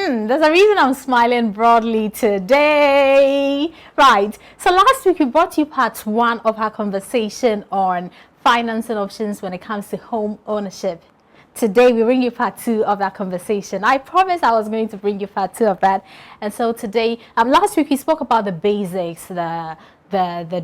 There's a reason I'm smiling broadly today. Right. So last week we brought you part 1 of our conversation on financing options when it comes to home ownership. Today we bring you part 2 of that conversation. I promised I was going to bring you part 2 of that. And so today, last week we spoke about the basics, the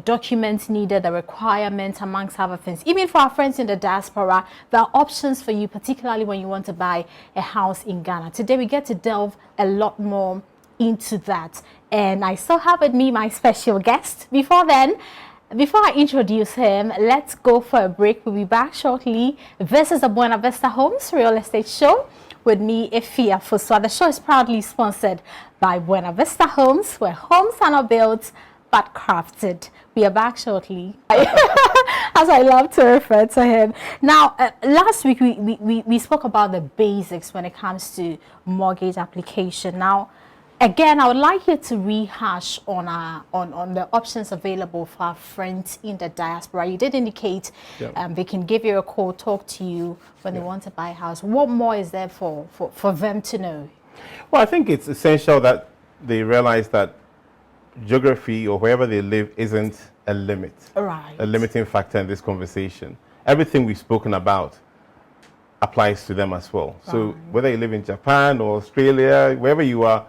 documents needed, the requirements, amongst other things. Even for our friends in the diaspora, there are options for you, particularly when you want to buy a house in Ghana. Today we get to delve a lot more into that. And I still have with me my special guest. Before I introduce him, let's go for a break. We'll be back shortly. This is the Buena Vista Homes Real Estate Show with me, Efia Fuswa. The show is proudly sponsored by Buena Vista Homes, where homes are not built but crafted. We are back shortly. As I love to refer to him. Now, last week we spoke about the basics when it comes to mortgage application. Now, again, I would like you to rehash on the options available for our friends in the diaspora. You did indicate they can give you a call, talk to you when they want to buy a house. What more is there for them to know? Well, I think it's essential that they realize that geography or wherever they live isn't a limit, a limiting factor in this conversation. Everything we've spoken about applies to them as well. So whether you live in Japan or Australia, wherever you are,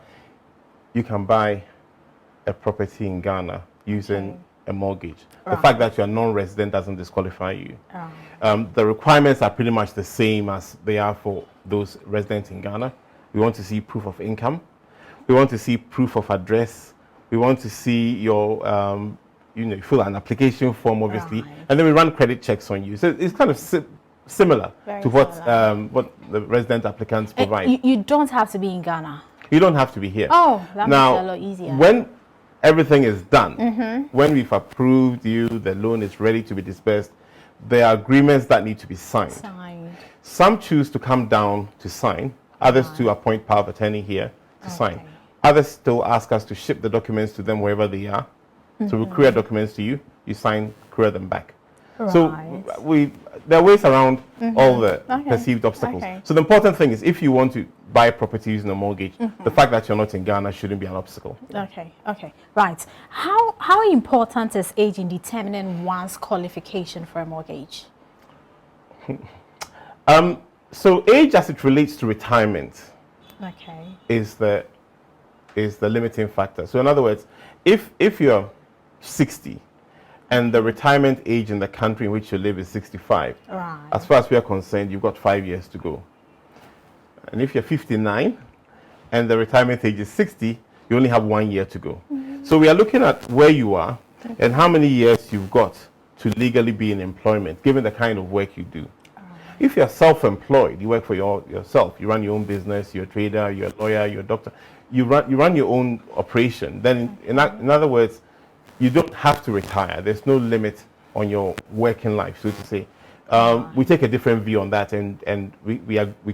you can buy a property in Ghana using a mortgage. The fact that you're non-resident doesn't disqualify you. The requirements are pretty much the same as they are for those residents in Ghana. We want to see proof of income. We want to see proof of address. We want to see your, fill an application form, obviously, and then we run credit checks on you. So it's kind of similar to what the resident applicants provide. You don't have to be in Ghana. You don't have to be here. Oh, that makes it a lot easier. When everything is done, when we've approved you, the loan is ready to be disbursed, there are agreements that need to be signed. Some choose to come down to sign, others to appoint power of attorney here to sign. Others still ask us to ship the documents to them wherever they are. So we courier documents to you, you sign, courier them back. So there are ways around all the perceived obstacles. So the important thing is if you want to buy a property using a mortgage, the fact that you're not in Ghana shouldn't be an obstacle. Right. How important is age in determining one's qualification for a mortgage? So age as it relates to retirement is the limiting factor. So in other words, if you're 60 and the retirement age in the country in which you live is 65, as far as we are concerned, you've got 5 years to go. And if you're 59 and the retirement age is 60, you only have 1 year to go. So we are looking at where you are and how many years you've got to legally be in employment, given the kind of work you do. If you're self-employed, you work for yourself, you run your own business, you're a trader, you're a lawyer, you're a doctor, you run your own operation, then in other words, you don't have to retire. There's no limit on your working life, so to say. We take a different view on that, and we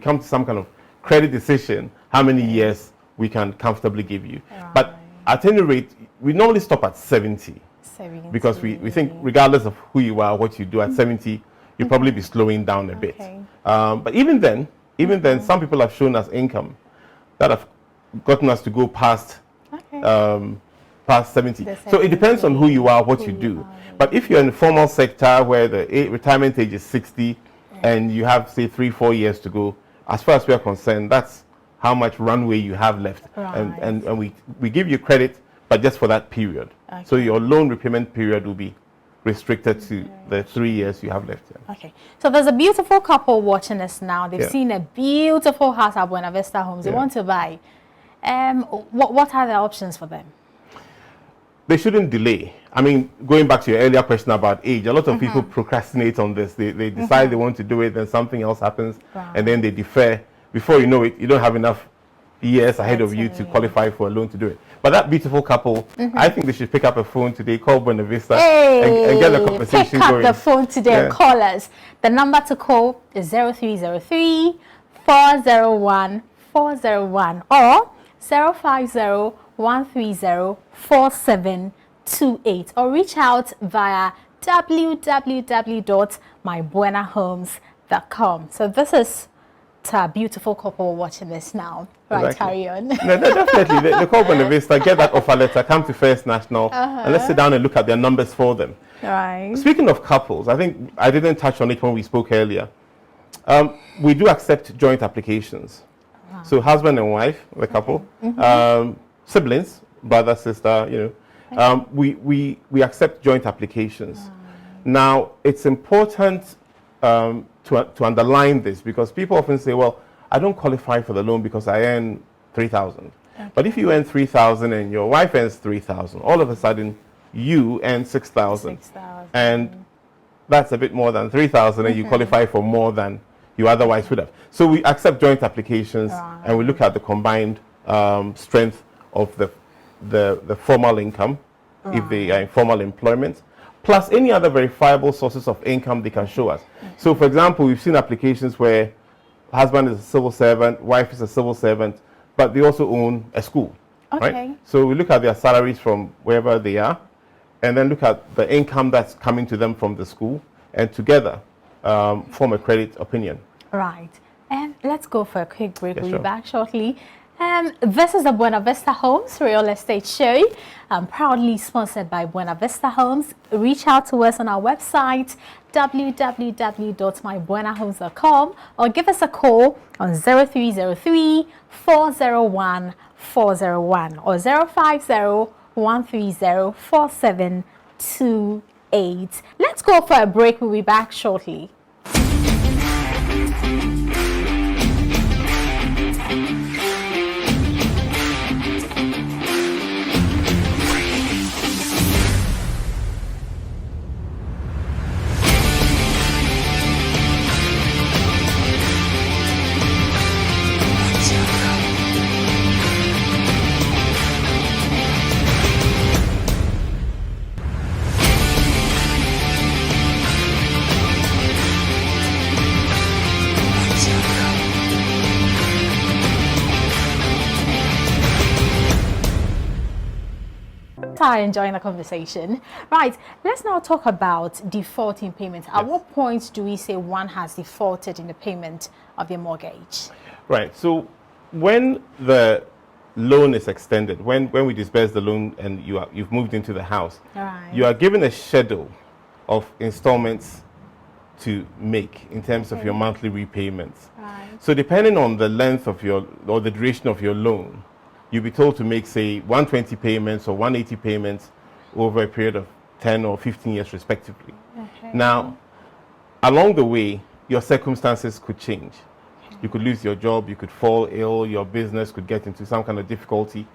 come to some kind of credit decision, how many years we can comfortably give you. But at any rate, we normally stop at 70. Because we think regardless of who you are, what you do at 70, you'll probably be slowing down a bit. But even then, some people have shown us income that have gotten us to go past 70. So it depends on who you are, what you do. But if you're in the formal sector where the retirement age is 60 and you have, say, 3-4 years to go, as far as we are concerned, that's how much runway you have left. And we give you credit, but just for that period. So your loan repayment period will be restricted to the 3 years you have left. So there's a beautiful couple watching us now. They've seen a beautiful house at Buena Vista Homes. They want to buy. What are the options for them? They shouldn't delay. I mean, going back to your earlier question about age, a lot of people procrastinate on this. They decide they want to do it, then something else happens, and then they defer. Before you know it, you don't have enough years ahead of you to qualify for a loan to do it. But that beautiful couple, I think they should pick up a phone today, call Buena Vista, and get the conversation going. Pick up the phone today and call us. The number to call is 0303 401 401 or 050 130 4728, or reach out via www.mybuenahomes.com. So this is beautiful couple watching this now. Right, Exactly. carry on. No, definitely. They call Buena Vista, get that offer letter, come to First National, and let's sit down and look at their numbers for them. Right. Speaking of couples, I think I didn't touch on it when we spoke earlier. We do accept joint applications. Wow. So husband and wife, the couple, siblings, brother, sister, we accept joint applications. Wow. Now, it's important to underline this, because people often say, well, I don't qualify for the loan because I earn 3,000. Okay. But if you earn 3,000 and your wife earns 3,000, all of a sudden you earn 6,000. And that's a bit more than 3,000, and you qualify for more than you otherwise would have. So we accept joint applications, and we look at the combined strength of the formal income, if they are in formal employment, plus any other verifiable sources of income they can show us. So, for example, we've seen applications where husband is a civil servant, wife is a civil servant, but they also own a school. Okay. Right? So we look at their salaries from wherever they are, and then look at the income that's coming to them from the school, and together form a credit opinion. Right. And let's go for a quick break. We'll be back shortly. This is the Buena Vista Homes Real Estate Show, proudly sponsored by Buena Vista Homes. Reach out to us on our website, www.mybuenahomes.com, or give us a call on 0303 401 401 or 050 130 4728. Let's go for a break. We'll be back shortly. Are enjoying the conversation. Right, let's now talk about defaulting payments. At what point do we say one has defaulted in the payment of their mortgage? Right, so when the loan is extended, when we disburse the loan and you've moved into the house, you are given a schedule of installments to make in terms of your monthly repayments. So depending on the length of or the duration of your loan, you'll be told to make, say, 120 payments or 180 payments over a period of 10 or 15 years respectively. Now, along the way, your circumstances could change. You could lose your job, you could fall ill, your business could get into some kind of difficulty.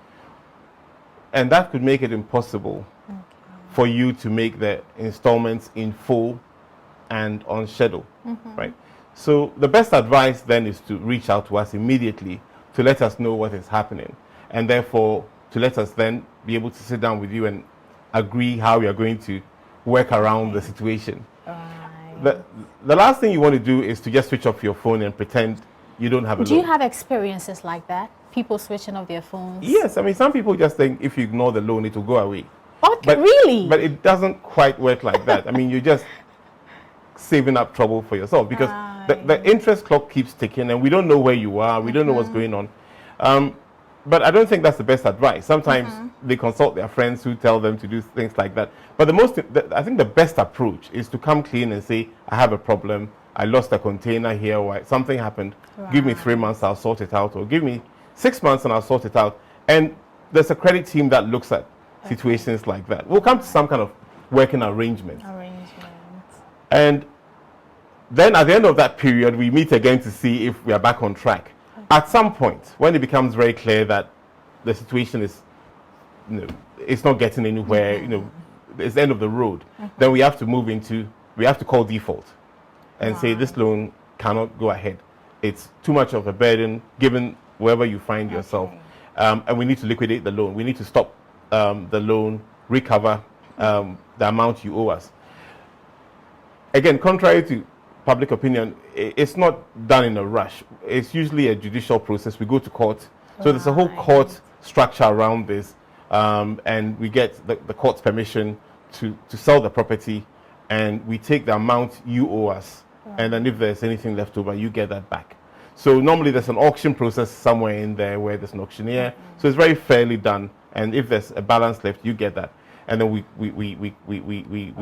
And that could make it impossible for you to make the installments in full and on schedule, right? So the best advice then is to reach out to us immediately to let us know what is happening, and therefore to let us then be able to sit down with you and agree how we are going to work around the situation. The last thing you want to do is to just switch off your phone and pretend you don't have a loan. Do you have experiences like that? People switching off their phones? Yes, I mean, some people just think if you ignore the loan, it will go away. Okay, really? But it doesn't quite work like that. I mean, you're just saving up trouble for yourself, because the interest clock keeps ticking and we don't know where you are, we don't know what's going on. But I don't think that's the best advice. Sometimes they consult their friends who tell them to do things like that. But I think the best approach is to come clean and say, I have a problem, I lost a container here, or something happened, give me 3 months, I'll sort it out, or give me 6 months and I'll sort it out. And there's a credit team that looks at situations like that. We'll come to some kind of working arrangement. And then at the end of that period, we meet again to see if we are back on track. At some point, when it becomes very clear that the situation is, it's not getting anywhere, it's the end of the road, then we have to call default and say this loan cannot go ahead. It's too much of a burden given wherever you find yourself. And we need to liquidate the loan. We need to stop the loan, recover the amount you owe us. Again, contrary to public opinion, it's not done in a rush. It's usually a judicial process. We go to court. So there's a whole court structure around this, and we get the court's permission to sell the property, and we take the amount you owe us, and then if there's anything left over, you get that back. So normally there's an auction process somewhere in there where there's an auctioneer. So it's very fairly done. And if there's a balance left, you get that. And then we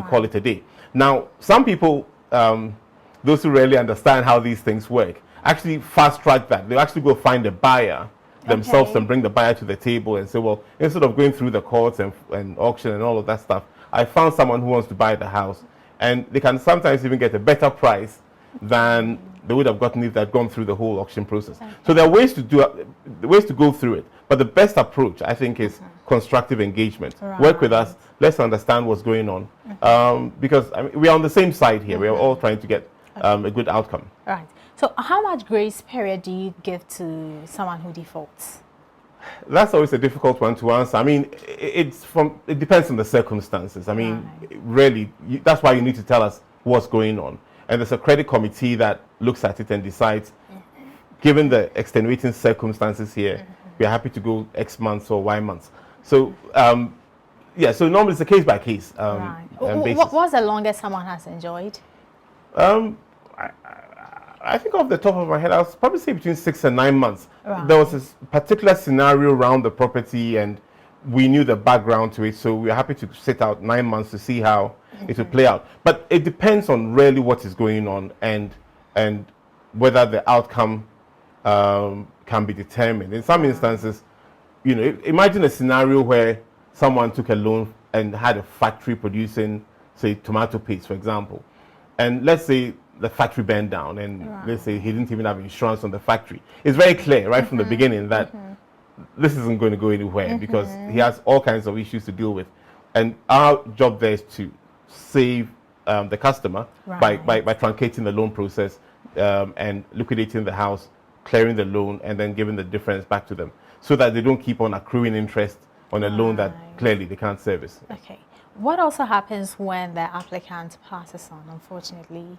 call it a day. Now, some people, those who really understand how these things work, actually fast track that. They'll actually go find a buyer themselves and bring the buyer to the table and say, well, instead of going through the courts and auction and all of that stuff, I found someone who wants to buy the house. And they can sometimes even get a better price than they would have gotten if they'd gone through the whole auction process. So there are ways to go through it. But the best approach, I think, is constructive engagement. Work with us. Let's understand what's going on. Because I mean, we are on the same side here. We are all trying to get a good outcome. Right. So how much grace period do you give to someone who defaults? That's always a difficult one to answer. I mean, it depends on the circumstances. I mean, really, that's why you need to tell us what's going on. And there's a credit committee that looks at it and decides, given the extenuating circumstances here, we are happy to go X months or Y months. So, yeah, so normally it's a case by case basis. What's the longest someone has enjoyed? I think off the top of my head, I would probably say between 6 and 9 months. There was this particular scenario around the property and we knew the background to it, so we were happy to sit out 9 months to see how it would play out. But it depends on really what is going on and whether the outcome can be determined. In some instances, you know, imagine a scenario where someone took a loan and had a factory producing, say, tomato paste, for example. And let's say the factory burned down and let's say he didn't even have insurance on the factory. It's very clear right from the beginning that this isn't going to go anywhere because he has all kinds of issues to deal with. And our job there is to save the customer by truncating the loan process and liquidating the house, clearing the loan, and then giving the difference back to them so that they don't keep on accruing interest on a loan that clearly they can't service. Okay. What also happens when the applicant passes on, unfortunately?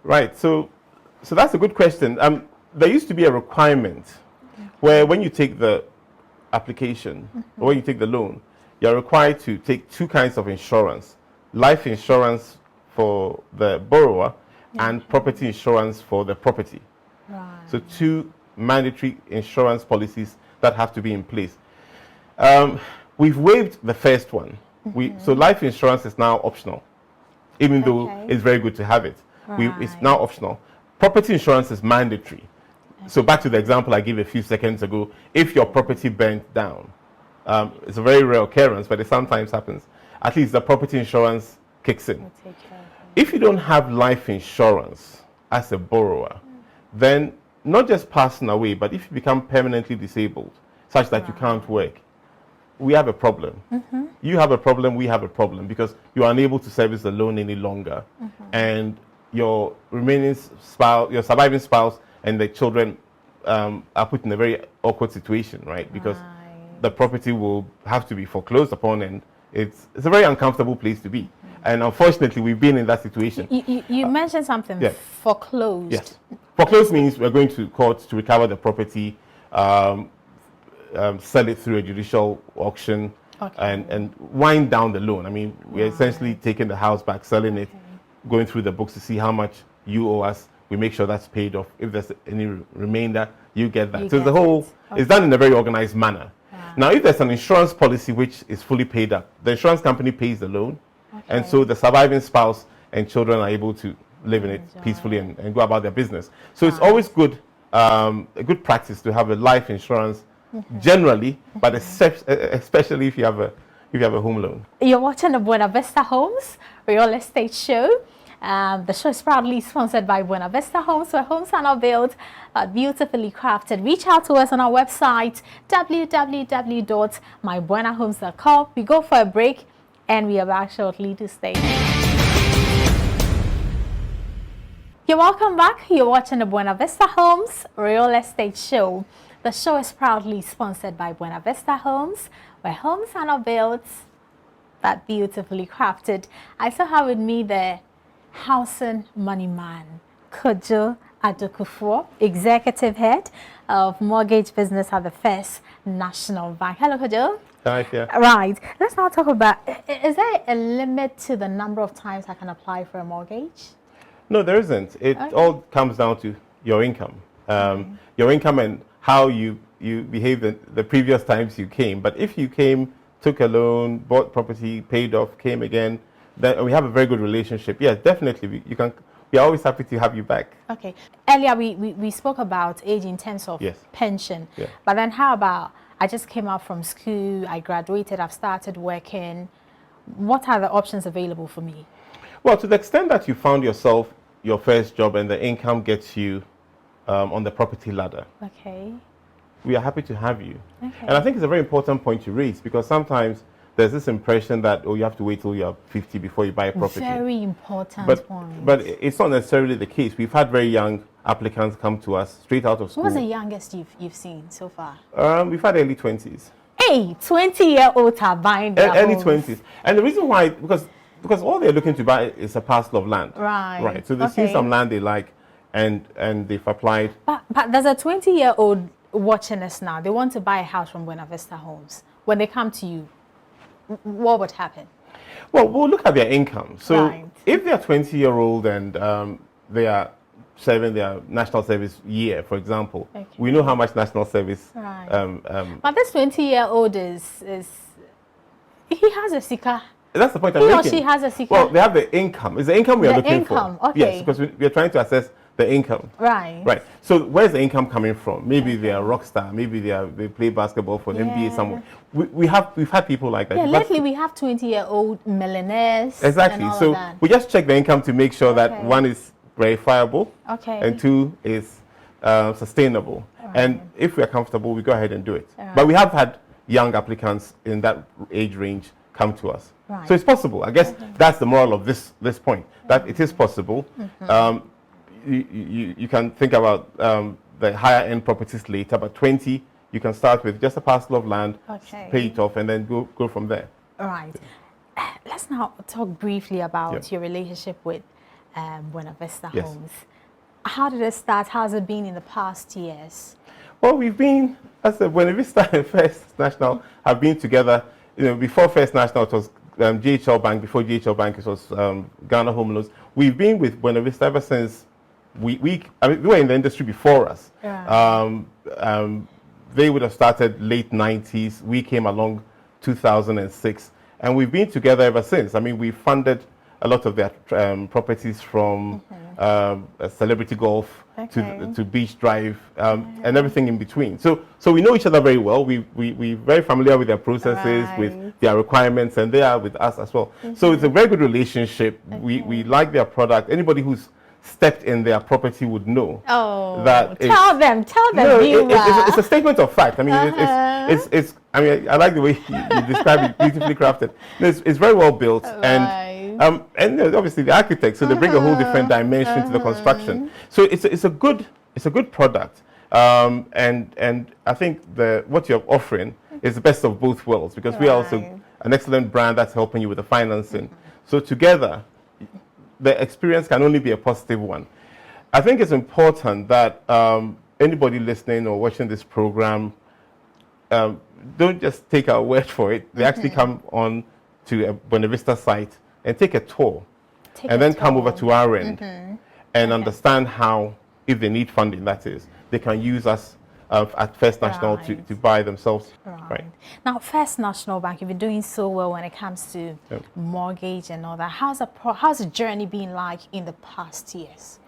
Right. So that's a good question. There used to be a requirement where when you take the application or when you take the loan, you're required to take two kinds of insurance: life insurance for the borrower and property insurance for the property. So two mandatory insurance policies that have to be in place. We've waived the first one. So life insurance is now optional, even though it's very good to have it. It's now optional. Property insurance is mandatory. So back to the example I gave a few seconds ago, if your property burnt down, it's a very rare occurrence, but it sometimes happens. At least the property insurance kicks in. If you don't have life insurance as a borrower, then not just passing away, but if you become permanently disabled, such that you can't work, we have a problem. You have a problem, we have a problem, because you are unable to service the loan any longer. And your remaining spouse, your surviving spouse and the children are put in a very awkward situation, right? Because the property will have to be foreclosed upon, and it's a very uncomfortable place to be. And unfortunately, we've been in that situation. You mentioned something, foreclosed. Yes. Foreclosed means we're going to court to recover the property, sell it through a judicial auction, and wind down the loan. I mean, we're essentially taking the house back, selling it, going through the books to see how much you owe us. We make sure that's paid off. If there's any remainder, you get that. So the whole is done in a very organized manner. Now, if there's an insurance policy which is fully paid up, the insurance company pays the loan, and so the surviving spouse and children are able to live in it peacefully and go about their business. So it's always good, a good practice to have a life insurance generally, but especially if you have a home loan. You're watching the Buena Vista Homes real estate show. The show is proudly sponsored by Buena Vista Homes, where homes are not built, beautifully crafted. Reach out to us on our website, www.mybuenahomes.com. We go for a break, and we are back shortly to stay. You're welcome back. You're watching the Buena Vista Homes real estate show. The show is proudly sponsored by Buena Vista Homes, where homes are not built, but beautifully crafted. I still have with me the housing money man, Kojo Adokufo, executive head of mortgage business at the First National Bank. Hello, Kojo. Hi, yeah. Right. Let's now talk about, is there a limit to the number of times I can apply for a mortgage? No, there isn't. It all comes down to your income. your income and how you behaved the previous times you came. But if you came, took a loan, bought property, paid off, came again, then we have a very good relationship. Yes, definitely. We are always happy to have you back. Okay. Earlier we spoke about age in terms of pension. Yeah. But then how about I just came out from school, I graduated, I've started working. What are the options available for me? Well, to the extent that you found yourself your first job and the income gets you on the property ladder. Okay. We are happy to have you. Okay. And I think it's a very important point to raise because sometimes there's this impression that, oh, you have to wait till you're 50 before you buy a property. Very important point. But it's not necessarily the case. We've had very young applicants come to us straight out of school. What's the youngest you've seen so far? We've had early 20s. Hey, 20-year-olds are buying their early homes. 20s. And the reason why, because all they're looking to buy is a parcel of land. Right. Right. So they've seen some land they like and they've applied. But there's a 20-year-old watching us now. They want to buy a house from Buena Vista Homes. When they come to you, what would happen? Well, we'll look at their income. So if they're 20-year-old and they are serving their national service year, for example, we know how much national service. But this 20-year-old is he has a sika. That's the point I'm making. He or she has a sika. Well, they have the income. It's the income we are looking for. Okay. Yes, because we are trying to assess the income. Right. Right. So where's the income coming from? Maybe they are a rock star. Maybe they play basketball for an NBA somewhere. We've had people like that. Yeah, lately we have 20-year-old millionaires. Exactly. And all so of that. we just check the income to make sure that one is verifiable. And two is sustainable. And if we are comfortable, we go ahead and do it. But we have had young applicants in that age range come to us. So it's possible. I guess that's the moral of this point, that it is possible. You can think about the higher end properties later, but 20, you can start with just a parcel of land, pay it off, and then go from there. All right. Let's now talk briefly about your relationship with Buena Vista Homes. How did it start? How has it been in the past years? Well, we've been, as the Buena Vista and First National have been together. Before First National, it was GHL Bank. Before GHL Bank, it was Ghana Home Loans. We've been with Buena Vista ever since we were in the industry before us. They would have started late 90s. We came along 2006. And we've been together ever since. I mean, we funded a lot of their properties from Celebrity Golf to Beach Drive and everything in between. So we know each other very well. We're very familiar with their processes, with their requirements, and they are with us as well. So it's a very good relationship. We like their product. Anybody who's stepped in their property would know that. Tell them. No, it's a statement of fact. I mean, it's. I mean, I like the way you describe it, beautifully crafted. It's very well built, and obviously the architects, so they bring a whole different dimension to the construction. So it's a good product, and I think what you're offering is the best of both worlds, because we are also an excellent brand that's helping you with the financing. So together, the experience can only be a positive one. I think it's important that anybody listening or watching this program don't just take our word for it. They actually come on to a Buena Vista site and take a tour, and then come over to our end and understand how, if they need funding, that is, they can use us at First National to buy themselves. Right. Now, First National Bank, you've been doing so well when it comes to mortgage and all that. How's the journey been like in the past years?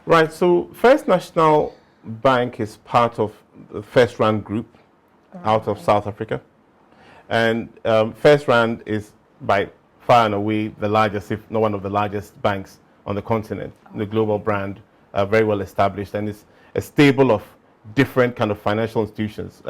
Right. So First National Bank is part of the First Rand Group out of South Africa, and First Rand is by far and away the largest, if not one of the largest banks on the continent. The global brand, very well established, and it's a stable of different kind of financial institutions,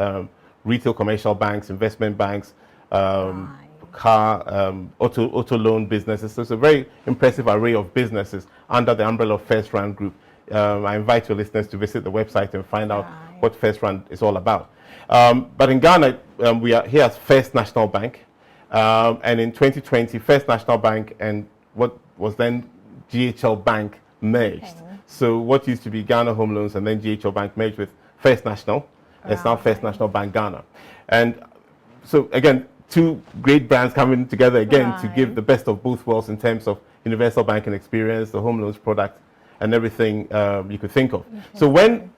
retail, commercial banks, investment banks, car, auto loan businesses. So it's a very impressive array of businesses under the umbrella of First Rand Group. I invite your listeners to visit the website and find out what First Rand is all about. But in Ghana, we are here as First National Bank. And in 2020, First National Bank and what was then GHL Bank merged. So what used to be Ghana Home Loans and then GHL Bank merged with First National. It's now First National Bank Ghana. And so again, two great brands coming together again to give the best of both worlds in terms of universal banking experience, the home loans product, and everything you could think of. So when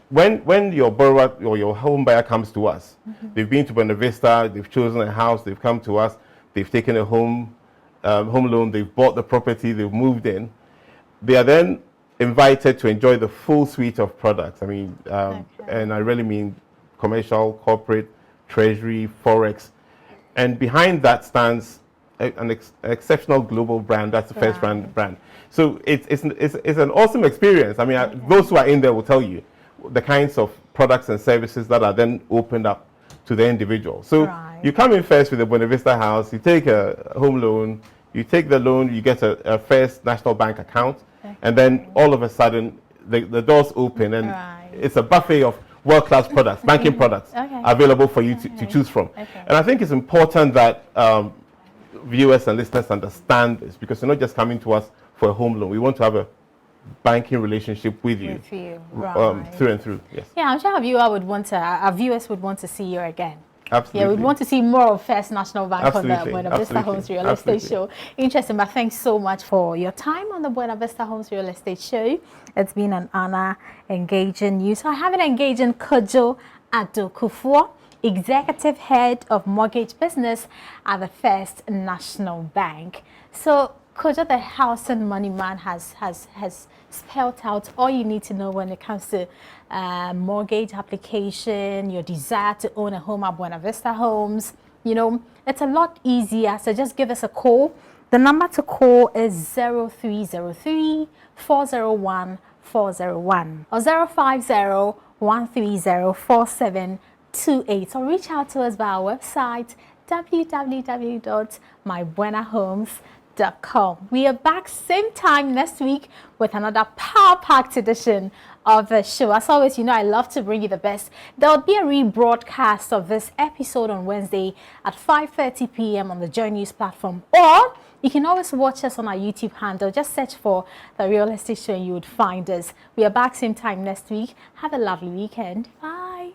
when your borrower or your home buyer comes to us, they've been to Buena Vista, they've chosen a house, they've come to us, they've taken a home loan, they've bought the property, they've moved in. They are then invited to enjoy the full suite of products. I mean, and I really mean commercial, corporate, treasury, forex, and behind that stands an exceptional global brand. That's the first brand. So it's an awesome experience. I mean, those who are in there will tell you the kinds of products and services that are then opened up to the individual. So you come in first with a Buena Vista house, you take a home loan, you take the loan, you get a First National Bank account, and then all of a sudden the doors open and it's a buffet of world-class products, banking products available for you to choose from. And I think it's important that viewers and listeners understand this, because you're not just coming to us for a home loan. We want to have a banking relationship with you, through and through. Yes. Yeah, I'm sure our viewers would want to see you again. Absolutely. Yeah, we want to see more of First National Bank on the Buena Vista Homes Real Estate Show. Interesting, but thanks so much for your time on the Buena Vista Homes Real Estate Show. It's been an honor engaging you. So I have an engaging Kojo Adokufo, Executive Head of Mortgage Business at the First National Bank. So Kojo, the house and money man, has spelled out all you need to know when it comes to mortgage application, your desire to own a home at Buena Vista Homes. You know, it's a lot easier, so just give us a call. The number to call is 0303 401 401 or 050 130 4728, or reach out to us via our website www.mybuenahomes.com. We are back same time next week with another power-packed edition of the show. As always, you know I love to bring you the best. There will be a rebroadcast of this episode on Wednesday at 5:30 p.m. on the Joy News platform, or you can always watch us on our YouTube handle. Just search for The Real Estate Show and you would find us. We are back same time next week. Have a lovely weekend. Bye.